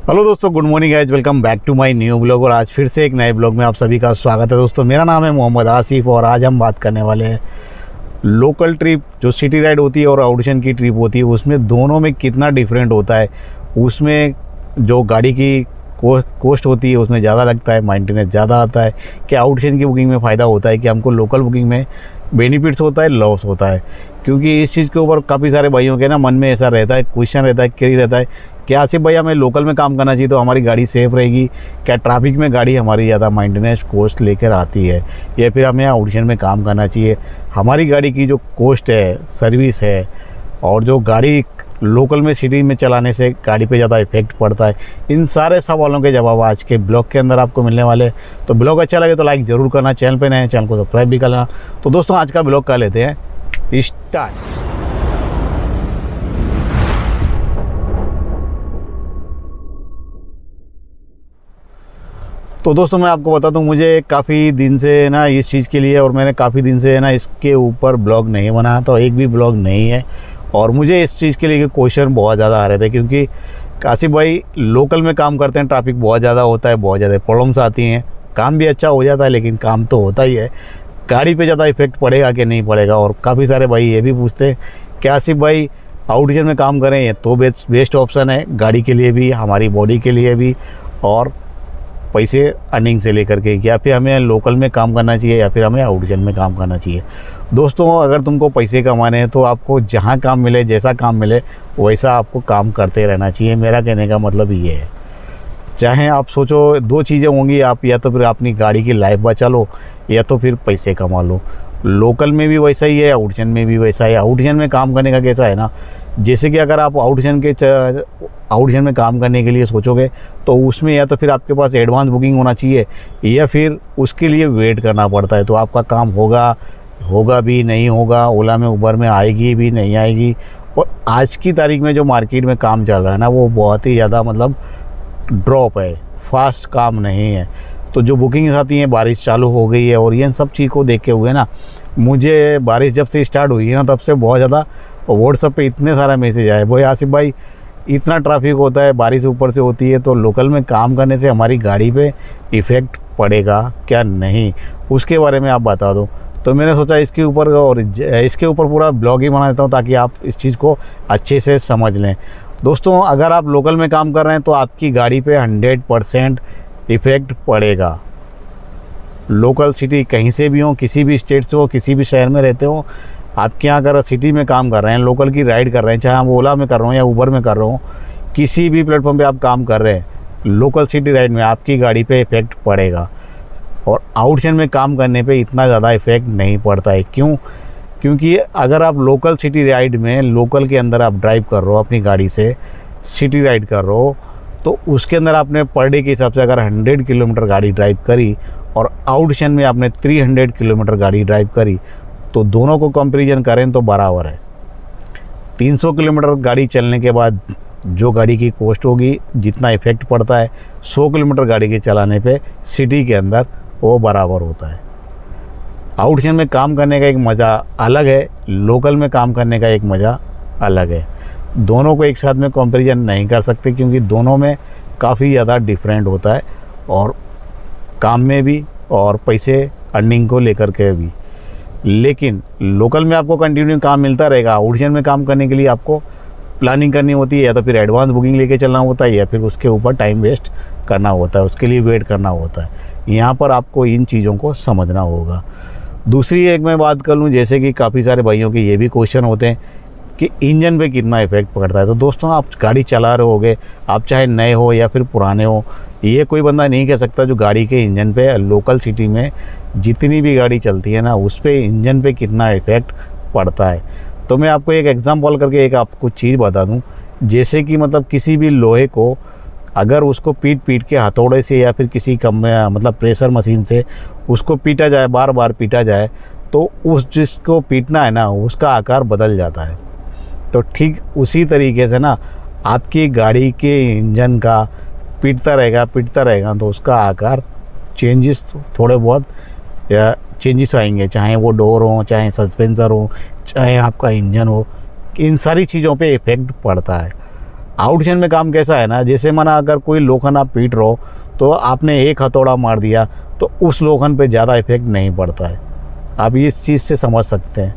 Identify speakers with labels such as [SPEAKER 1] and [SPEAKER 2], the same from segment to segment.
[SPEAKER 1] Hello दोस्तों, good morning guys, welcome back to my new blog. और आज फिर से एक नए ब्लॉग में आप सभी का स्वागत है। दोस्तों, मेरा नाम है मोहम्मद आसिफ और आज हम बात करने वाले हैं लोकल ट्रिप जो सिटी राइड होती है और आउटशन की ट्रिप होती है, उसमें दोनों में कितना डिफरेंट होता है। उसमें जो गाड़ी की कॉस्ट होती है उसमें ज़्यादा लगता है, मेंटेनेंस ज़्यादा आता है। क्या आउटशन की बुकिंग में फ़ायदा होता है कि हमको लोकल बुकिंग में बेनिफिट्स होता है, लॉस होता है। क्योंकि इस चीज़ के ऊपर काफ़ी सारे भाइयों के ना मन में ऐसा रहता है, क्वेश्चन रहता है, क्वेरी रहता है कि आसिफ भाई हमें लोकल में काम करना चाहिए तो हमारी गाड़ी सेफ़ रहेगी क्या, ट्रैफिक में गाड़ी हमारी ज़्यादा मेंटेनेंस कॉस्ट लेकर आती है, या फिर हमें आउटशन में काम करना चाहिए। हमारी गाड़ी की जो कॉस्ट है, सर्विस है, और जो गाड़ी लोकल में सिटी में चलाने से गाड़ी पे ज़्यादा इफेक्ट पड़ता है, इन सारे सवालों के जवाब आज के ब्लॉग के अंदर आपको मिलने वाले। तो ब्लॉग अच्छा लगे तो लाइक ज़रूर करना, चैनल पे नए हैं चैनल को सब्सक्राइब भी करना। तो दोस्तों, आज का ब्लॉग कर लेते हैं स्टार्ट। तो दोस्तों, मैं आपको बता दूं, मुझे काफ़ी दिन से ना इस चीज़ के लिए, और मैंने काफ़ी दिन से ना इसके ऊपर ब्लॉग नहीं बनाया, तो एक भी ब्लॉग नहीं है। और मुझे इस चीज़ के लिए क्वेश्चन बहुत ज़्यादा आ रहे थे, क्योंकि आसिफ भाई लोकल में काम करते हैं, ट्रैफिक बहुत ज़्यादा होता है, बहुत ज़्यादा प्रॉब्लम्स आती हैं। काम भी अच्छा हो जाता है लेकिन काम तो होता ही है, गाड़ी पे ज़्यादा इफेक्ट पड़ेगा कि नहीं पड़ेगा। और काफ़ी सारे भाई ये भी पूछते हैं कि आसिफ भाई आउटजन में काम करें तो बेस्ट ऑप्शन है, गाड़ी के लिए भी, हमारी बॉडी के लिए भी, और पैसे अर्निंग से लेकर के, या फिर हमें लोकल में काम करना चाहिए या फिर हमें आउटजन में काम करना चाहिए। दोस्तों, अगर तुमको पैसे कमाने हैं तो आपको जहां काम मिले, जैसा काम मिले वैसा आपको काम करते रहना चाहिए। मेरा कहने का मतलब ये है, चाहे आप सोचो दो चीज़ें होंगी, आप या तो फिर अपनी गाड़ी की लाइफ बचा लो या तो फिर पैसे कमा लो। लोकल में भी वैसा ही है, आउटजन में भी वैसा है। आउटजन में काम करने का कैसा है ना, जैसे कि अगर आप आउटजन में काम करने के लिए सोचोगे तो उसमें या तो फिर आपके पास एडवांस बुकिंग होना चाहिए या फिर उसके लिए वेट करना पड़ता है। तो आपका काम होगा भी नहीं होगा, ओला में उबर में आएगी भी नहीं आएगी। और आज की तारीख में जो मार्केट में काम चल रहा है ना, वो बहुत ही ज़्यादा मतलब ड्रॉप है, फास्ट काम नहीं है। तो जो बुकिंग्स आती हैं, बारिश चालू हो गई है और ये सब चीज़ को देख के हुए ना, मुझे बारिश जब से स्टार्ट हुई है ना तब से बहुत ज़्यादा व्हाट्सएप पे इतने सारा मैसेज आए, भाई आसिफ भाई इतना ट्रैफिक होता है, बारिश ऊपर से होती है, तो लोकल में काम करने से हमारी गाड़ी पे इफ़ेक्ट पड़ेगा क्या नहीं, उसके बारे में आप बता दो। तो मैंने सोचा इसके ऊपर पूरा ब्लॉग ही बना देता हूँ ताकि आप इस चीज़ को अच्छे से समझ लें। दोस्तों, अगर आप लोकल में काम कर रहे हैं तो आपकी गाड़ी पे 100% इफ़ेक्ट पड़ेगा। लोकल सिटी कहीं से भी हो, किसी भी स्टेट से हो, किसी भी शहर में रहते हो, आपके यहाँ अगर सिटी में काम कर रहे हैं, लोकल की राइड कर रहे हैं, चाहे आप ओला में कर रहे हो या उबर में कर रहे हो, किसी भी प्लेटफॉर्म पे आप काम कर रहे हैं, लोकल सिटी राइड में आपकी गाड़ी पे इफ़ेक्ट पड़ेगा। और आउटजन में काम करने पे इतना ज़्यादा इफ़ेक्ट नहीं पड़ता है। क्यों? क्योंकि अगर आप लोकल सिटी राइड में, लोकल के अंदर आप ड्राइव कर रहे हो, अपनी गाड़ी से सिटी राइड कर रहे हो, तो उसके अंदर आपने पर डे के हिसाब से अगर 100 किलोमीटर गाड़ी ड्राइव करी और आउटजन में आपने 300 किलोमीटर गाड़ी ड्राइव करी, तो दोनों को कंपैरिजन करें तो बराबर है। 300 किलोमीटर गाड़ी चलने के बाद जो गाड़ी की कॉस्ट होगी, जितना इफ़ेक्ट पड़ता है 100 किलोमीटर गाड़ी के चलाने पे सिटी के अंदर, वो बराबर होता है। आउटजन में काम करने का एक मज़ा अलग है, लोकल में काम करने का एक मज़ा अलग है। दोनों को एक साथ में कंपैरिजन नहीं कर सकते क्योंकि दोनों में काफ़ी ज़्यादा डिफरेंट होता है, और काम में भी और पैसे अर्निंग को लेकर के भी। लेकिन लोकल में आपको कंटिन्यू काम मिलता रहेगा, आउटजन में काम करने के लिए आपको प्लानिंग करनी होती है, या तो फिर एडवांस बुकिंग लेके चलना होता है या फिर उसके ऊपर टाइम वेस्ट करना होता है, उसके लिए वेट करना होता है। यहाँ पर आपको इन चीज़ों को समझना होगा। दूसरी एक मैं बात कर लूँ, जैसे कि काफ़ी सारे भाइयों के ये भी क्वेश्चन होते हैं कि इंजन पे कितना इफेक्ट पड़ता है। तो दोस्तों, आप गाड़ी चला रहे होगे, आप चाहे नए हो या फिर पुराने हो, ये कोई बंदा नहीं कह सकता जो गाड़ी के इंजन पे, लोकल सिटी में जितनी भी गाड़ी चलती है ना, उस पे इंजन पे कितना इफेक्ट पड़ता है। तो मैं आपको एक एग्जांपल करके एक आपको चीज़ बता दूं, जैसे कि मतलब किसी भी लोहे को अगर उसको पीट के हथौड़े से या फिर किसी मतलब प्रेशर मशीन से उसको पीटा जाए, बार बार पीटा जाए, तो उस जिसको पीटना है ना, उसका आकार बदल जाता है। तो ठीक उसी तरीके से ना, आपकी गाड़ी के इंजन का पीटता रहेगा तो उसका आकार चेंजेस, थोड़े बहुत या चेंजेस आएंगे, चाहे वो डोर हो, चाहे सस्पेंसर हो, चाहे आपका इंजन हो, इन सारी चीज़ों पे इफ़ेक्ट पड़ता है। आउटशन में काम कैसा है ना, जैसे माना अगर कोई लोखंड आप पीट रहे हो तो आपने एक हथौड़ा मार दिया तो उस लोखंड पे ज़्यादा इफेक्ट नहीं पड़ता है। आप इस चीज़ से समझ सकते हैं।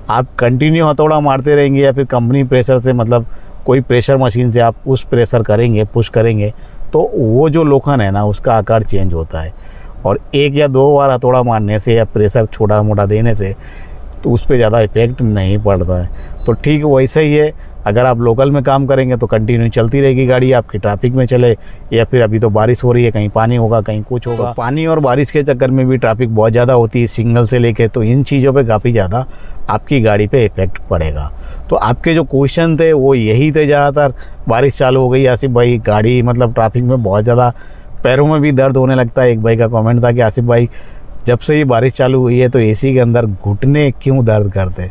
[SPEAKER 1] आप कंटिन्यू हथौड़ा मारते रहेंगे या फिर कंपनी प्रेशर से, मतलब कोई प्रेशर मशीन से आप उस प्रेशर करेंगे, पुश करेंगे, तो वो जो लोखंड है ना उसका आकार चेंज होता है। और एक या दो बार हथौड़ा मारने से या प्रेशर छोटा मोटा देने से तो उस पर ज़्यादा इफेक्ट नहीं पड़ता है। तो ठीक वैसे ही है, अगर आप लोकल में काम करेंगे तो कंटिन्यू चलती रहेगी गाड़ी, आपकी ट्रैफिक में चले, या फिर अभी तो बारिश हो रही है, कहीं पानी होगा कहीं कुछ होगा। तो पानी और बारिश के चक्कर में भी ट्रैफिक बहुत ज़्यादा होती है सिग्नल से लेके, तो इन चीज़ों पे काफ़ी ज़्यादा आपकी गाड़ी पे इफेक्ट पड़ेगा। तो आपके जो क्वेश्चन थे वो यही थे ज़्यादातर। बारिश चालू हो गई आसिफ भाई, गाड़ी मतलब ट्रैफिक में बहुत ज़्यादा पैरों में भी दर्द होने लगता है। एक भाई का कमेंट था कि आसिफ भाई जब से ये बारिश चालू हुई है तो एसी के अंदर घुटने क्यों दर्द करते।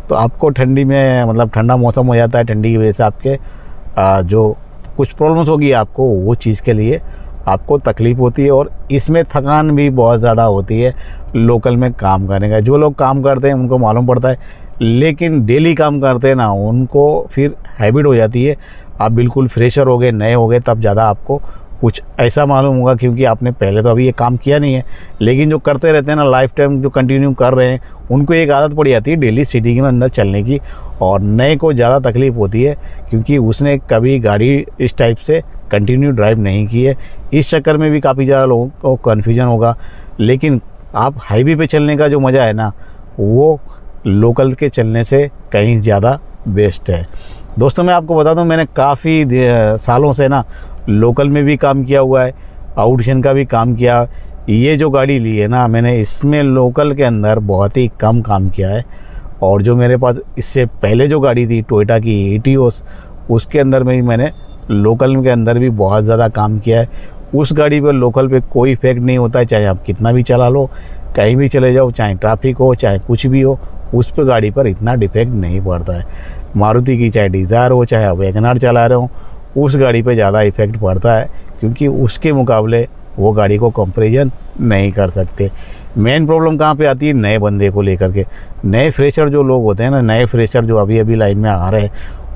[SPEAKER 1] तो आपको ठंडी में मतलब ठंडा मौसम हो जाता है, ठंडी की वजह से आपके जो कुछ प्रॉब्लम्स होगी आपको, वो चीज़ के लिए आपको तकलीफ़ होती है। और इसमें थकान भी बहुत ज़्यादा होती है लोकल में काम करने का। जो लोग काम करते हैं उनको मालूम पड़ता है, लेकिन डेली काम करते हैं ना उनको फिर हैबिट हो जाती है। आप बिल्कुल फ्रेशर हो गए, नए हो गए, तब ज़्यादा आपको कुछ ऐसा मालूम होगा, क्योंकि आपने पहले तो अभी ये काम किया नहीं है। लेकिन जो करते रहते हैं ना लाइफ टाइम, जो कंटिन्यू कर रहे हैं, उनको एक आदत पड़ जाती है डेली सिटी के अंदर चलने की। और नए को ज़्यादा तकलीफ़ होती है क्योंकि उसने कभी गाड़ी इस टाइप से कंटिन्यू ड्राइव नहीं की है। इस चक्कर में भी काफ़ी ज़्यादा लोगों को कन्फ्यूजन होगा। लेकिन आप हाईवे पे चलने का जो मज़ा है ना, वो लोकल के चलने से कहीं ज़्यादा बेस्ट है। दोस्तों मैं आपको बता दूं, मैंने काफ़ी सालों से ना लोकल में भी काम किया हुआ है, आउटशन का भी काम किया। ये जो गाड़ी ली है ना मैंने, इसमें लोकल के अंदर बहुत ही कम काम किया है। और जो मेरे पास इससे पहले जो गाड़ी थी टोयोटा की एटियोस, उसके अंदर में भी मैंने लोकल के अंदर भी बहुत ज़्यादा काम किया है। उस गाड़ी पर लोकल पे कोई इफेक्ट नहीं होता है, चाहे आप कितना भी चला लो, कहीं भी चले जाओ, चाहे ट्रैफिक हो चाहे कुछ भी हो, उस पर गाड़ी पर इतना डिफेक्ट नहीं पड़ता है। मारुति की चाहे डिज़ायर हो चाहे आप वैगनआर चला रहे हो, उस गाड़ी पे ज़्यादा इफेक्ट पड़ता है, क्योंकि उसके मुकाबले वो गाड़ी को कंपैरिजन नहीं कर सकते। मेन प्रॉब्लम कहाँ पे आती है, नए बंदे को लेकर के। नए फ्रेशर जो लोग होते हैं ना, नए फ्रेशर जो अभी अभी लाइन में आ रहे हैं,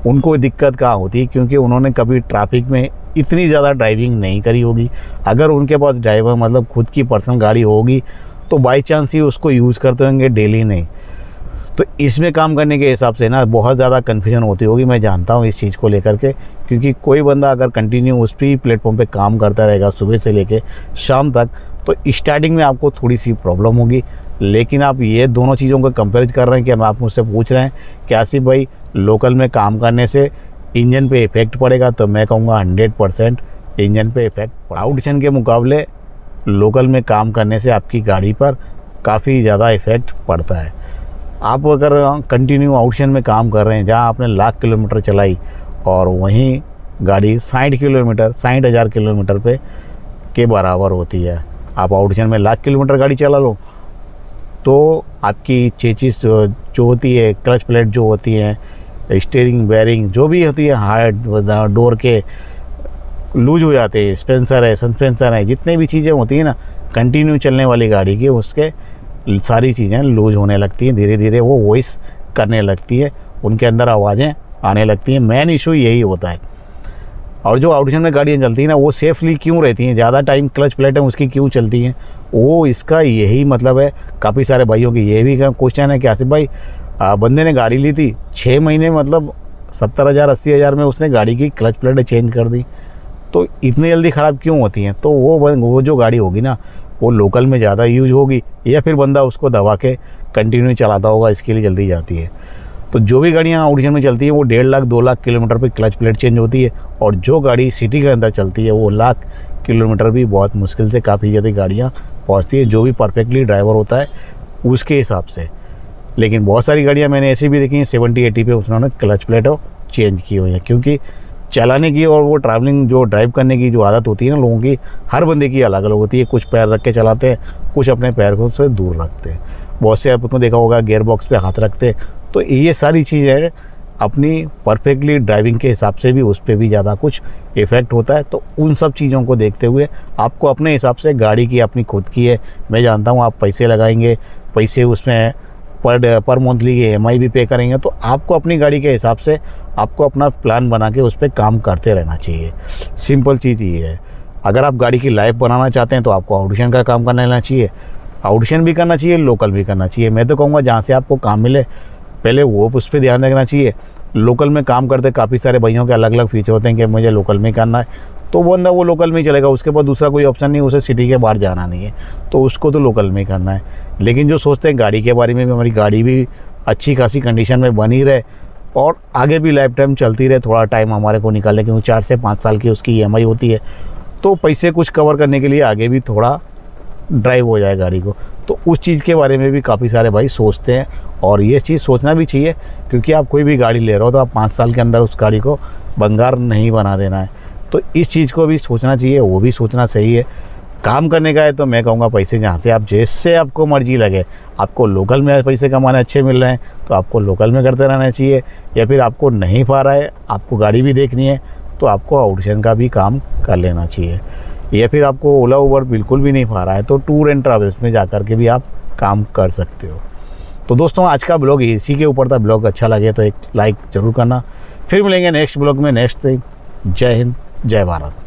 [SPEAKER 1] उनको दिक्कत कहाँ होती है, क्योंकि उन्होंने कभी ट्रैफिक में इतनी ज़्यादा ड्राइविंग नहीं करी होगी। अगर उनके पास ड्राइवर मतलब खुद की पर्सनल गाड़ी होगी तो बाई चांस ही उसको यूज़ करते होंगे, डेली नहीं। तो इसमें काम करने के हिसाब से ना बहुत ज़्यादा कन्फ्यूजन होती होगी, मैं जानता हूँ इस चीज़ को लेकर के। क्योंकि कोई बंदा अगर कंटिन्यू उस भी प्लेटफॉर्म पे काम करता रहेगा सुबह से लेके शाम तक, तो स्टार्टिंग में आपको थोड़ी सी प्रॉब्लम होगी। लेकिन आप ये दोनों चीज़ों को कंपेयर कर रहे हैं कि आप मुझसे पूछ रहे हैं कि आसिफ भाई लोकल में काम करने से इंजन पे इफ़ेक्ट पड़ेगा, तो मैं कहूँगा 100% इंजन पे इफ़ेक्ट। आउटशन के मुकाबले लोकल में काम करने से आपकी गाड़ी पर काफ़ी ज़्यादा इफ़ेक्ट पड़ता है। आप अगर कंटिन्यू आउटशन में काम कर रहे हैं, जहां आपने लाख किलोमीटर चलाई और वहीं गाड़ी 60,000 किलोमीटर पे के बराबर होती है। आप आउटशन में लाख किलोमीटर गाड़ी चला लो तो आपकी चेचिस जो होती है, क्लच प्लेट जो होती है, स्टीयरिंग बेयरिंग जो भी होती है, हार्ड डोर के लूज हो जाते हैं, स्पेंसर है, सस्पेंसर है, जितने भी चीज़ें होती हैं ना कंटिन्यू चलने वाली गाड़ी की, उसके सारी चीज़ें लूज होने लगती हैं। धीरे धीरे वो वॉइस करने लगती है, उनके अंदर आवाज़ें आने लगती हैं। मेन इशू यही होता है। और जो आउटशन में गाड़ियाँ चलती हैं ना, वो सेफली क्यों रहती हैं, ज़्यादा टाइम क्लच प्लेट है उसकी क्यों चलती हैं, वो इसका यही मतलब है। काफ़ी सारे भाइयों की ये भी क्वेश्चन है कि आसिफ भाई बंदे ने गाड़ी ली थी 6 महीने मतलब 70,000 80,000 में उसने गाड़ी की क्लच प्लेट चेंज कर दी, तो इतनी जल्दी ख़राब क्यों होती हैं। तो वो जो गाड़ी होगी ना वो लोकल में ज़्यादा यूज होगी, या फिर बंदा उसको दबा के कंटिन्यू चलाता होगा, इसके लिए जल्दी जाती है। तो जो भी गाड़ियाँ आउटशन में चलती हैं वो 1.5 लाख 2 लाख किलोमीटर पे क्लच प्लेट चेंज होती है। और जो गाड़ी सिटी के अंदर चलती है वो लाख किलोमीटर भी बहुत मुश्किल से काफ़ी ज़्यादा गाड़ियाँ पहुँचती है, जो भी परफेक्टली ड्राइवर होता है उसके हिसाब से। लेकिन बहुत सारी गाड़ियाँ मैंने ऐसी भी देखी हैं 70-80 पे उन्होंने क्लच प्लेट चेंज की हुई है, क्योंकि चलाने की और वो ट्रैवलिंग जो ड्राइव करने की जो आदत होती है ना लोगों की, हर बंदे की अलग अलग होती है। कुछ पैर रख के चलाते हैं, कुछ अपने पैर को से दूर रखते हैं, बहुत से आपको देखा होगा गियर बॉक्स पे हाथ रखते हैं। तो ये सारी चीज़ें अपनी परफेक्टली ड्राइविंग के हिसाब से भी उस पर भी ज़्यादा कुछ इफ़ेक्ट होता है। तो उन सब चीज़ों को देखते हुए आपको अपने हिसाब से गाड़ी की अपनी खुद की है, मैं जानता हूँ आप पैसे लगाएंगे, पैसे उसमें पर मंथली की EMI भी पे करेंगे। तो आपको अपनी गाड़ी के हिसाब से आपको अपना प्लान बना के उस पर काम करते रहना चाहिए। सिंपल चीज़ ये है। अगर आप गाड़ी की लाइफ बनाना चाहते हैं तो आपको ऑडिशन का काम करना लेना चाहिए, ऑडिशन भी करना चाहिए, लोकल भी करना चाहिए। मैं तो कहूँगा जहाँ से आपको काम मिले पहले वो उस पर ध्यान देना चाहिए। लोकल में काम करते काफ़ी सारे भाइयों के अलग अलग फीचर होते हैं कि मुझे लोकल में करना है, तो वो बंदा वो लोकल में ही चलेगा, उसके पास दूसरा कोई ऑप्शन नहीं, उसे सिटी के बाहर जाना नहीं है, तो उसको तो लोकल में ही करना है। लेकिन जो सोचते हैं गाड़ी के बारे में भी, हमारी गाड़ी भी अच्छी खासी कंडीशन में बनी रहे और आगे भी लाइफ टाइम चलती रहे, थोड़ा टाइम हमारे को निकाले, क्योंकि 4 से 5 साल की उसकी EMI होती है, तो पैसे कुछ कवर करने के लिए आगे भी थोड़ा ड्राइव हो जाए गाड़ी को। तो उस चीज़ के बारे में भी काफ़ी सारे भाई सोचते हैं और ये चीज़ सोचना भी चाहिए, क्योंकि आप कोई भी गाड़ी ले रहे हो तो आप 5 साल के अंदर उस गाड़ी को बंगार नहीं बना देना है। तो इस चीज़ को भी सोचना चाहिए, वो भी सोचना सही है। काम करने का है तो मैं कहूँगा पैसे जहाँ से आप जैसे आपको मर्जी लगे, आपको लोकल में पैसे कमाने अच्छे मिल रहे हैं तो आपको लोकल में करते रहना चाहिए, या फिर आपको नहीं पा रहा है, आपको गाड़ी भी देखनी है तो आपको ऑडिशन का भी काम कर लेना चाहिए, या फिर आपको ओला उबर बिल्कुल भी नहीं पा रहा है तो टूर एंड ट्रैवल्स में जाकर के भी आप काम कर सकते हो। तो दोस्तों आज का ब्लॉग इसी के ऊपर था। ब्लॉग अच्छा लगे तो एक लाइक ज़रूर करना। फिर मिलेंगे नेक्स्ट ब्लॉग में नेक्स्ट टाइम। जय हिंद, जय भारत।